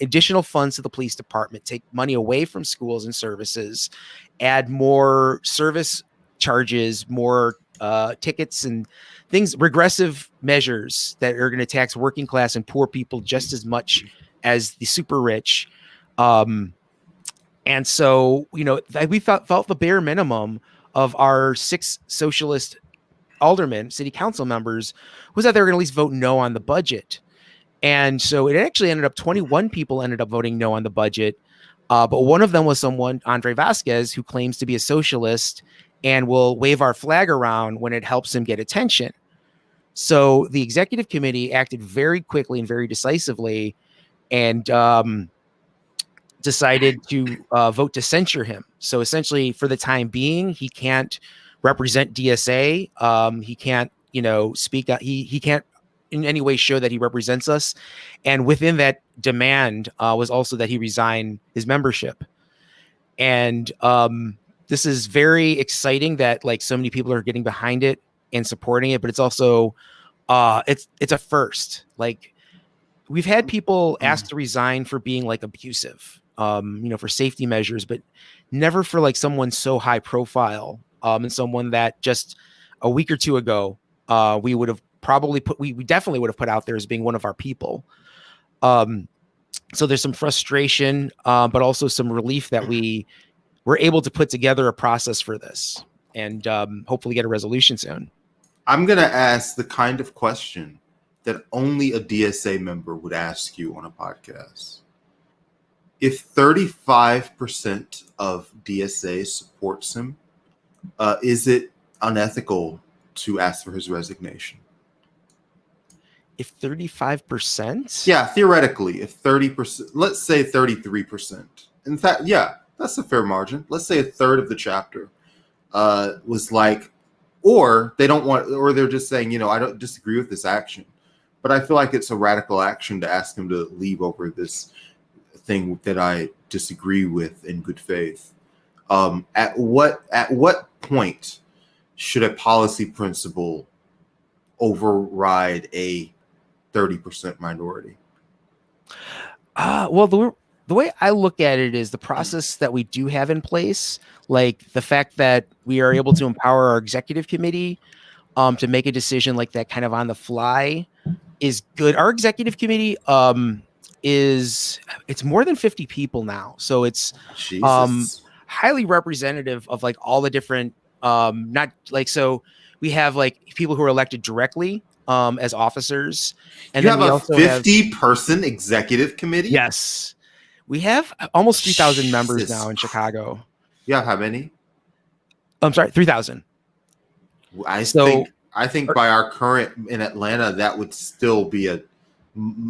additional funds to the police department, take money away from schools and services, add more service charges, more tickets and things, regressive measures that are going to tax working class and poor people just as much as the super rich. And so, we felt the bare minimum of our 6 socialist aldermen, city council members, was that they were going to at least vote no on the budget. And so it actually ended up 21 people ended up voting no on the budget. But one of them was someone, Andre Vasquez, who claims to be a socialist and will wave our flag around when it helps him get attention. So the executive committee acted very quickly and very decisively and decided to vote to censure him. So essentially, for the time being, he can't represent DSA. He can't, speak. He can't in any way show that he represents us. And within that demand was also that he resign his membership. And this is very exciting that like so many people are getting behind it and supporting it, but it's also it's a first. Like we've had people asked to resign for being like abusive, for safety measures, but never for like someone so high profile and someone that just a week or two ago we would have probably we definitely would have put out there as being one of our people. So there's some frustration, but also some relief that we were able to put together a process for this and hopefully get a resolution soon. I'm going to ask the kind of question that only a DSA member would ask you on a podcast. If 35% of DSA supports him, is it unethical to ask for his resignation? If 35%? Yeah, theoretically, if 30%, let's say 33%. In fact, yeah, that's a fair margin. Let's say a third of the chapter was like, or they don't want, or they're just saying, I don't disagree with this action. But I feel like it's a radical action to ask him to leave over this thing that I disagree with in good faith. At what point should a policy principle override a 30% minority? Well, the way I look at it is the process that we do have in place, like the fact that we are able to empower our executive committee to make a decision like that kind of on the fly is good. Our executive committee it's more than 50 people now. So it's highly representative of like all the different not like, so we have like people who are elected directly as officers, and you then have we a also 50-person executive committee. Yes, we have almost 3,000 members now in Chicago. Yeah, how many? I'm sorry, 3,000. I think by our current in Atlanta, that would still be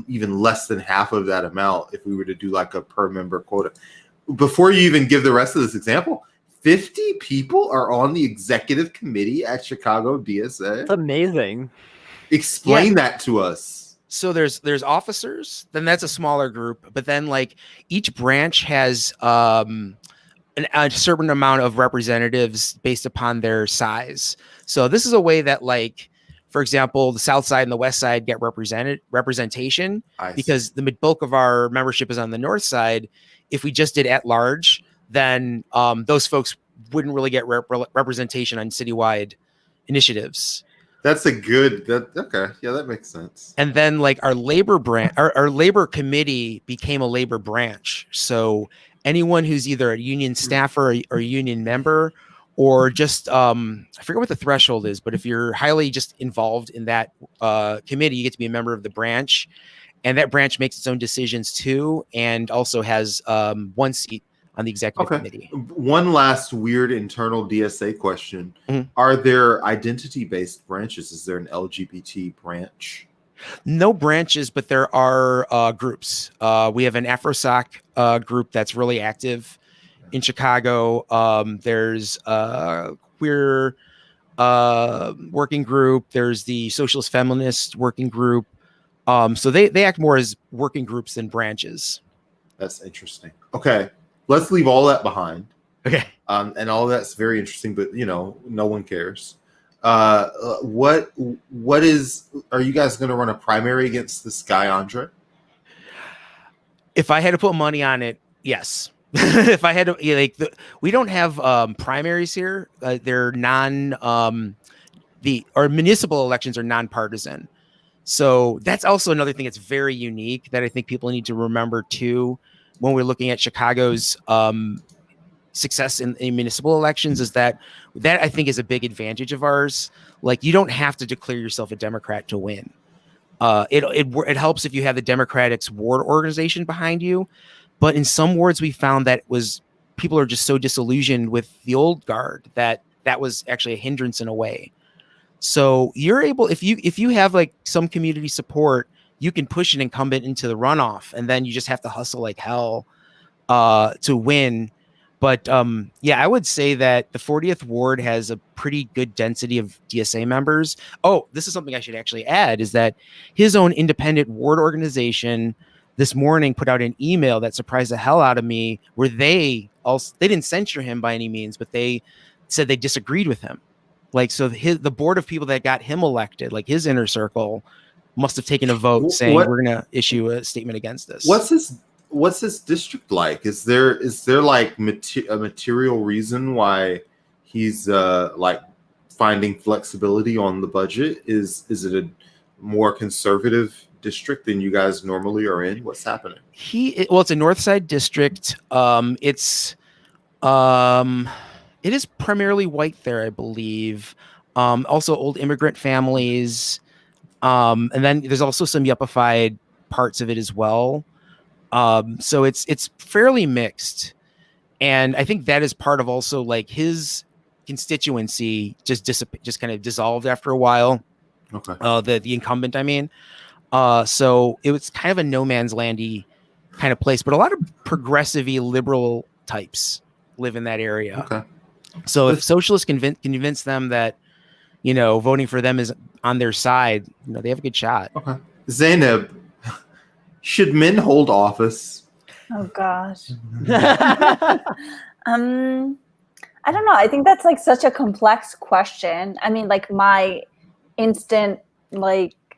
even less than half of that amount if we were to do like a per member quota. Before you even give the rest of this example, 50 people are on the executive committee at Chicago DSA. That's amazing. Explain that to us. So there's officers, then that's a smaller group, but then like each branch has a certain amount of representatives based upon their size. So this is a way that, like, for example, the South Side and the West Side get representation because the bulk of our membership is on the North Side. If we just did at large, then those folks wouldn't really get representation on citywide initiatives. That's a good. Okay, yeah, that makes sense. And then like our labor branch, our labor committee became a labor branch. So anyone who's either a union staffer or a union member, or just I forget what the threshold is, but if you're highly just involved in that committee, you get to be a member of the branch, and that branch makes its own decisions too, and also has one seat on the executive Okay. committee. One last weird internal DSA question. Mhm. Are there identity-based branches? Is there an LGBT branch? No branches, but there are groups. We have an AfroSoc group that's really active in Chicago. There's a queer working group. There's the socialist feminist working group. So they act more as working groups than branches. That's interesting. Okay, let's leave all that behind. Okay. And all that's very interesting, but no one cares. What are you guys going to run a primary against this guy Andre? If I had to put money on it, yes. If I had to, we don't have primaries here. They're our municipal elections are nonpartisan. So that's also another thing that's very unique that I think people need to remember too when we're looking at Chicago's success in municipal elections, is that I think is a big advantage of ours. Like, you don't have to declare yourself a Democrat to win. It helps if you have the Democratic's ward organization behind you, but in some wards we found that people are just so disillusioned with the old guard that was actually a hindrance in a way. So you're able, if you have like some community support, you can push an incumbent into the runoff, and then you just have to hustle like hell to win. But I would say that the 40th ward has a pretty good density of DSA members. Oh, this is something I should actually add, is that his own independent ward organization this morning put out an email that surprised the hell out of me, where they didn't censure him by any means, but they said they disagreed with him. Like, so the board of people that got him elected, like his inner circle, must have taken a vote saying we're going to issue a statement against this. What's his district like? Is there like a material reason why he's like finding flexibility on the budget? Is it a more conservative district than you guys normally are in? What's happening? It's a North Side district. It is primarily white there, I believe. Also old immigrant families. And then there's also some yuppified parts of it as well. So it's fairly mixed. And I think that is part of also like his constituency just kind of dissolved after a while. Okay. The incumbent, I mean. So it was kind of a no man's landy kind of place, but a lot of progressive-y liberal types live in that area. Okay. So if socialists convince them that, voting for them is on their side, they have a good shot. Okay. Zainab, should men hold office? Oh gosh. I don't know. I think that's like such a complex question. I mean, like my instant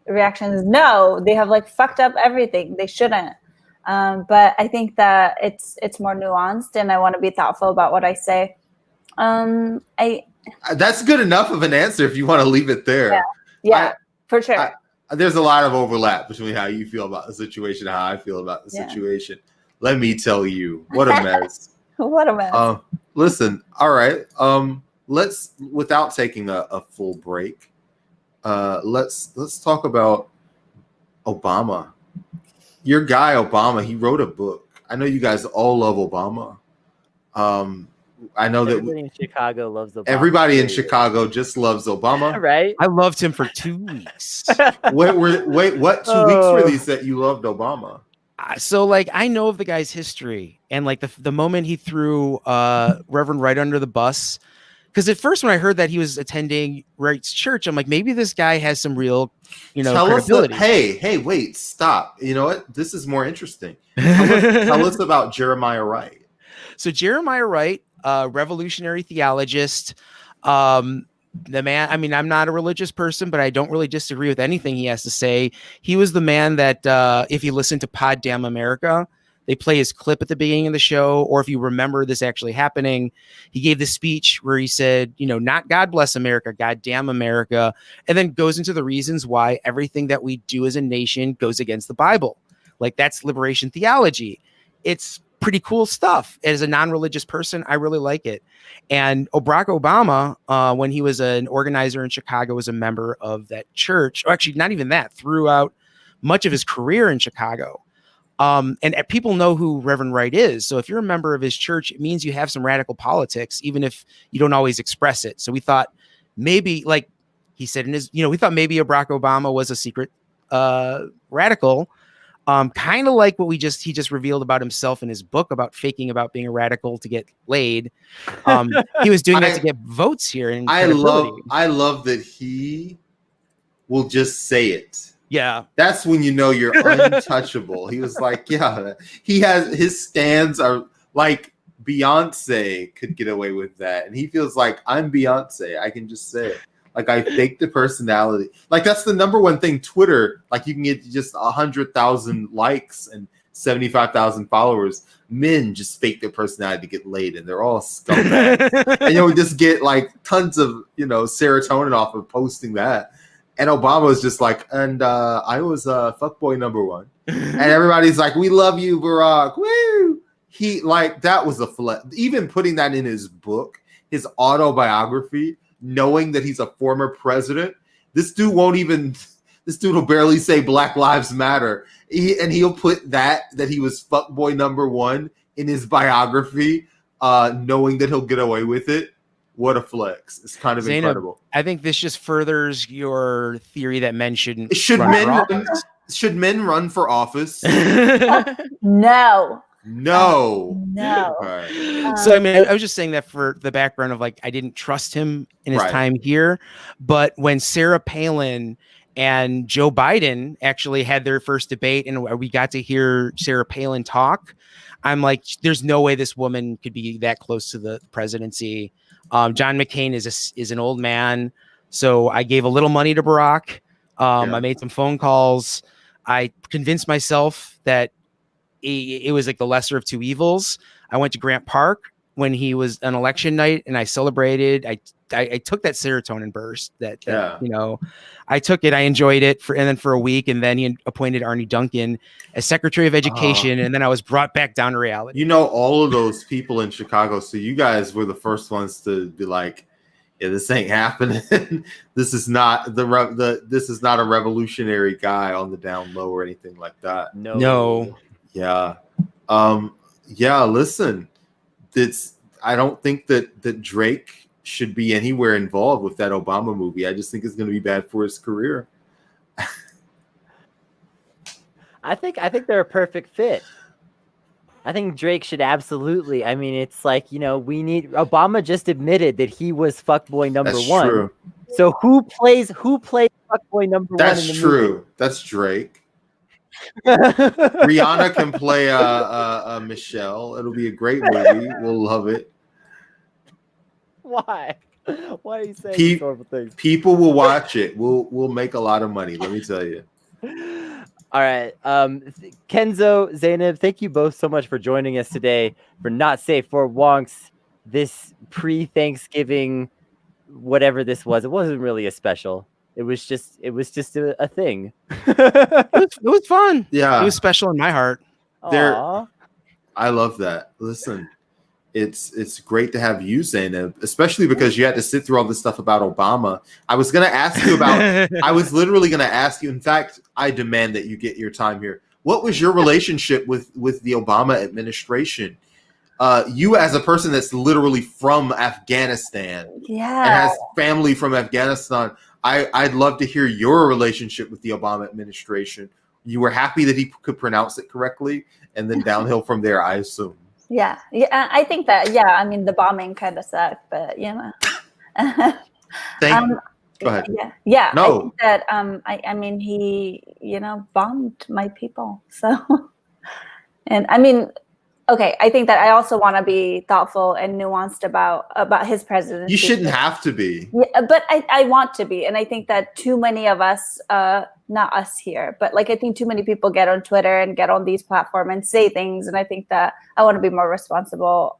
reaction is no. They have like fucked up everything. They shouldn't. But I think that it's more nuanced, and I want to be thoughtful about what I say. That's good enough of an answer if you want to leave it there. Yeah, for sure. There's a lot of overlap between how you feel about the situation and how I feel about the situation. Let me tell you, what a mess. What a mess. Listen, all right. Let's, without taking a full break, let's talk about Obama. Your guy Obama, he wrote a book. I know you guys all love Obama. I know everybody in Chicago loves Obama. Everybody in Chicago just loves Obama, right? I loved him for 2 weeks. Wait, what 2 weeks were these that you loved Obama? So I know of the guy's history, and the moment he threw Reverend Wright under the bus, because at first when I heard that he was attending Wright's church, I'm like, maybe this guy has some real, credibility. Hey, wait, stop. You know what? This is more interesting. Tell us about Jeremiah Wright. So Jeremiah Wright, revolutionary theologist, the man, I mean, I'm not a religious person, but I don't really disagree with anything he has to say. He was the man that, if you listen to Pod Damn America, they play his clip at the beginning of the show, or if you remember this actually happening, he gave this speech where he said, not God bless America, God damn America, and then goes into the reasons why everything that we do as a nation goes against the Bible. Like, that's liberation theology. It's pretty cool stuff. As a non-religious person, I really like it. And Barack Obama, when he was an organizer in Chicago, was a member of that church, or actually not even that, throughout much of his career in Chicago. And people know who Reverend Wright is. So if you're a member of his church, it means you have some radical politics, even if you don't always express it. So we thought maybe, like he said in his, we thought maybe Barack Obama was a secret radical, kind of like what he just revealed about himself in his book about faking about being a radical to get laid. He was doing that to get votes here. And I love that he will just say it. Yeah, that's when you know you're untouchable. He was like, yeah, he has his stands are like Beyonce could get away with that, and he feels like I'm Beyonce. I can just say it. Like I fake the personality. Like that's the number one thing. Twitter, like you can get just 100,000 likes and 75,000 followers. Men just fake their personality to get laid, and they're all scumbags. And just get like tons of serotonin off of posting that. And Obama was just like, and I was fuckboy number one. And everybody's like, we love you, Barack. Woo! He like that was a flex. Even putting that in his book, his autobiography, knowing that he's a former president, this dude will barely say Black Lives Matter. He'll put that he was fuckboy number one in his biography, knowing that he'll get away with it. What a flex. It's kind of Zainab, incredible. I think this just furthers your theory that men shouldn't should men run for office? No. Right. So I mean, I was just saying that for the background of like I didn't trust him in his time here, but when Sarah Palin and Joe Biden actually had their first debate and we got to hear Sarah Palin talk, I'm like, there's no way this woman could be that close to the presidency. John McCain is an old man, so I gave a little money to Barack. I made some phone calls. I convinced myself that it was like the lesser of two evils. I went to Grant Park when he was an election night, and I celebrated. I took that serotonin burst that I took it. I enjoyed it for a week, and then he appointed Arnie Duncan as Secretary of Education, and then I was brought back down to reality. All of those people in Chicago. So you guys were the first ones to be like, "Yeah, this ain't happening. This is not this is not a revolutionary guy on the down low or anything like that." No. Yeah. Listen, I don't think that Drake should be anywhere involved with that Obama movie. I just think it's going to be bad for his career. I think they're a perfect fit. I think Drake should absolutely. I mean, it's like, we need. Obama just admitted that he was fuckboy number one. True. So who plays fuckboy number one? That's true. Movie? That's Drake. Rihanna can play Michelle. It'll be a great movie. We'll love it. Why are you saying these horrible things? People will watch it. We'll make a lot of money. Let me tell you. All right. Kenzo, Zainab, thank you both so much for joining us today for Not Safe for Wonks. This pre-Thanksgiving, whatever this was, it wasn't really a special. It was just a thing. It was fun. Yeah. It was special in my heart. I love that. Listen, it's great to have you, Zainab, especially because you had to sit through all this stuff about Obama. I was literally going to ask you. In fact, I demand that you get your time here. What was your relationship with the Obama administration? You as a person that's literally from Afghanistan and has family from Afghanistan, I'd love to hear your relationship with the Obama administration. You were happy that he could pronounce it correctly, and then downhill from there, I assume. Yeah, I think that. Yeah, I mean the bombing kind of sucked, but Go ahead. Yeah. No. I think that I mean he bombed my people. So, and I mean. Okay, I think that I also want to be thoughtful and nuanced about his presidency. You shouldn't have to be. Yeah, but I want to be. And I think that too many of us, not us here, but like I think too many people get on Twitter and get on these platforms and say things. And I think that I want to be more responsible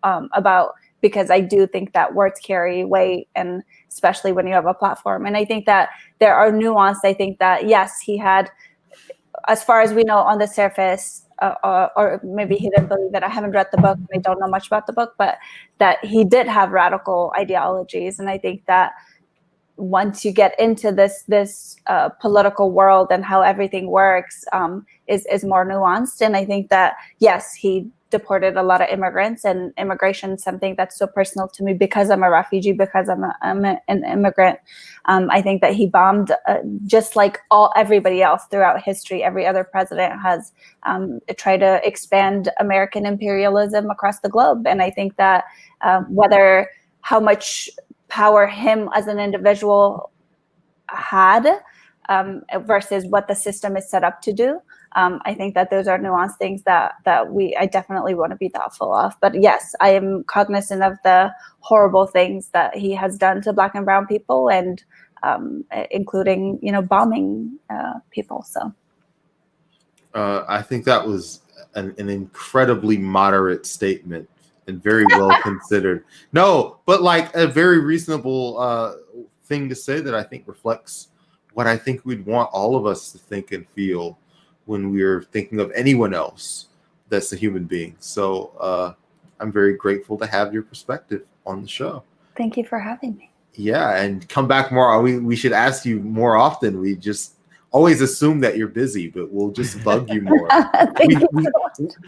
because I do think that words carry weight, and especially when you have a platform. And I think that there are nuance. I think that, yes, he had, as far as we know on the surface, or maybe he didn't believe it. I haven't read the book and I don't know much about the book, but that he did have radical ideologies. And I think that once you get into this political world and how everything works, is more nuanced. And I think that, yes, he deported a lot of immigrants, and immigration is something that's so personal to me because I'm a refugee, because I'm an immigrant. I think that he bombed just like everybody else throughout history. Every other president has tried to expand American imperialism across the globe. And I think that how much power him as an individual had versus what the system is set up to do. I think that those are nuanced things that I definitely want to be thoughtful of. But yes, I am cognizant of the horrible things that he has done to Black and brown people, and including, bombing people. So I think that was an incredibly moderate statement and very well considered. No, but like a very reasonable thing to say that I think reflects what I think we'd want all of us to think and feel when we're thinking of anyone else that's a human being. So I'm very grateful to have your perspective on the show. Thank you for having me. Yeah, and come back more. We should ask you more often. We just always assume that you're busy, but we'll just bug you more.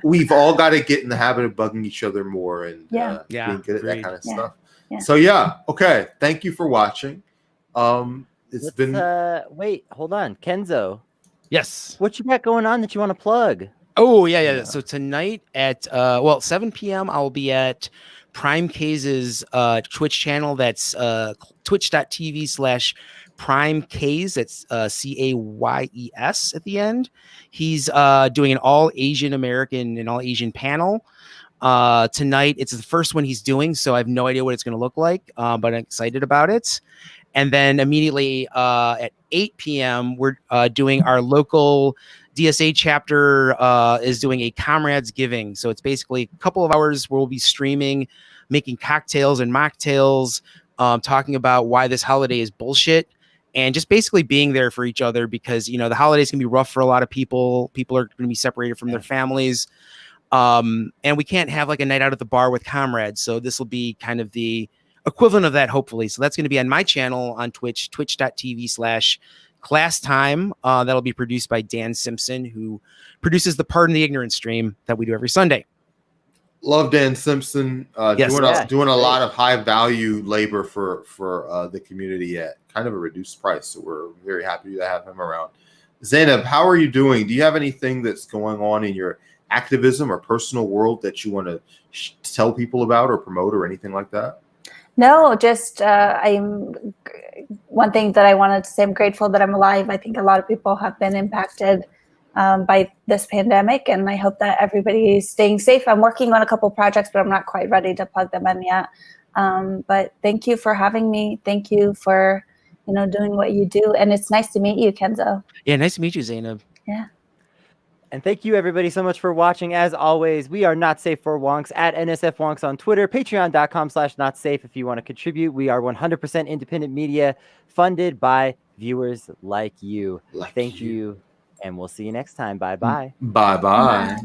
We've all got to get in the habit of bugging each other more and being good at that kind of stuff. Yeah. So okay. Thank you for watching. It's been wait, hold on, Kenzo. Yes. What you got going on that you want to plug? Oh, yeah. So tonight at 7 p.m. I'll be at Prime K's Twitch channel. That's twitch.tv/Prime K's. That's CAYES at the end. He's doing an all Asian American and all Asian panel. Tonight, it's the first one he's doing, so I have no idea what it's going to look like, but I'm excited about it. And then immediately at 8 p.m., we're doing our local DSA chapter is doing a Comrades Giving. So it's basically a couple of hours where we'll be streaming, making cocktails and mocktails, talking about why this holiday is bullshit, and just basically being there for each other because, the holidays can be rough for a lot of people. People are going to be separated from their families. And we can't have like a night out at the bar with comrades. So this will be kind of the equivalent of that, hopefully. So that's going to be on my channel on Twitch, twitch.tv/Class Time. That'll be produced by Dan Simpson, who produces the Pardon the Ignorance stream that we do every Sunday. Love Dan Simpson doing a lot of high value labor for the community at kind of a reduced price. So we're very happy to have him around. Zainab, how are you doing? Do you have anything that's going on in your activism or personal world that you want to tell people about or promote or anything like that? No, just one thing that I wanted to say, I'm grateful that I'm alive. I think a lot of people have been impacted by this pandemic, and I hope that everybody is staying safe. I'm working on a couple projects, but I'm not quite ready to plug them in yet. But thank you for having me. Thank you for doing what you do, and it's nice to meet you, Kenzo. Yeah, nice to meet you, Zainab. Yeah. And thank you, everybody, so much for watching. As always, we are Not Safe for Wonks at NSF Wonks on Twitter, patreon.com/notsafe if you want to contribute. We are 100% independent media funded by viewers like you. Thank you. And we'll see you next time. Bye-bye. Bye-bye.